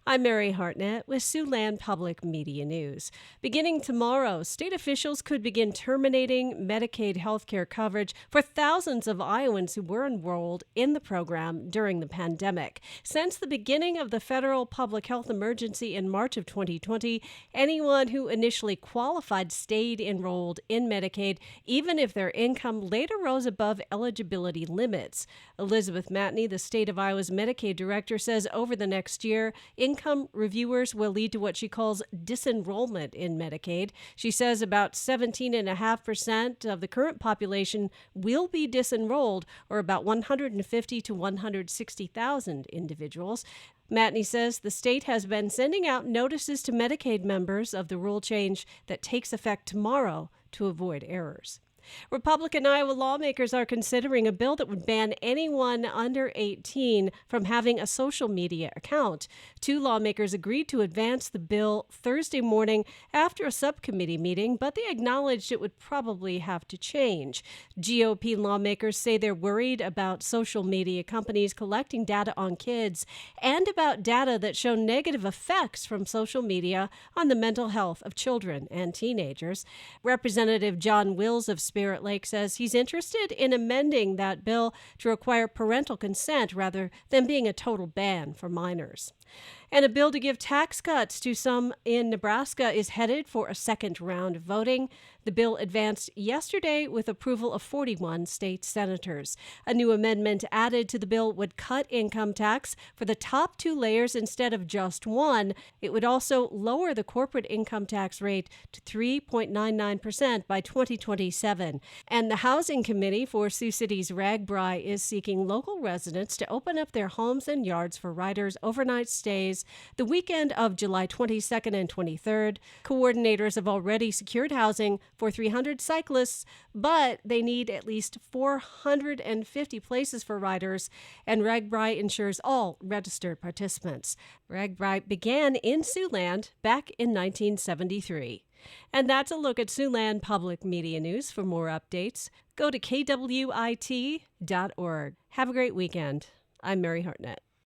I'm Mary Hartnett with Siouxland Public Media News. Beginning tomorrow, state officials could begin terminating Medicaid health care coverage for thousands of Iowans who were enrolled in the program during the pandemic. Since the beginning of the federal public health emergency in March of 2020, anyone who initially qualified stayed enrolled in Medicaid, even if their income later rose above eligibility limits. Elizabeth Matney, the state of Iowa's Medicaid director, says over the next year, income reviewers will lead to what she calls disenrollment in Medicaid. She says about 17.5% of the current population will be disenrolled, or about 150 to 160,000 individuals. Matney says the state has been sending out notices to Medicaid members of the rule change that takes effect tomorrow to avoid errors. Republican Iowa lawmakers are considering a bill that would ban anyone under 18 from having a social media account. Two lawmakers agreed to advance the bill Thursday morning after a subcommittee meeting, but they acknowledged it would probably have to change. GOP lawmakers say they're worried about social media companies collecting data on kids and about data that show negative effects from social media on the mental health of children and teenagers. Representative John Wills of Spirit Lake says he's interested in amending that bill to require parental consent rather than being a total ban for minors. And a bill to give tax cuts to some in Nebraska is headed for a second round of voting. The bill advanced yesterday with approval of 41 state senators. A new amendment added to the bill would cut income tax for the top two layers instead of just one. It would also lower the corporate income tax rate to 3.99% by 2027. And the Housing Committee for Sioux City's Ragbri is seeking local residents to open up their homes and yards for riders' overnight stays the weekend of July 22nd and 23rd. Coordinators have already secured housing for 300 cyclists, but they need at least 450 places for riders, and Ragbri ensures all registered participants. Ragbri began in Siouxland back in 1973. And that's a look at Siouxland Public Media News. For more updates, go to kwit.org. Have a great weekend. I'm Mary Hartnett.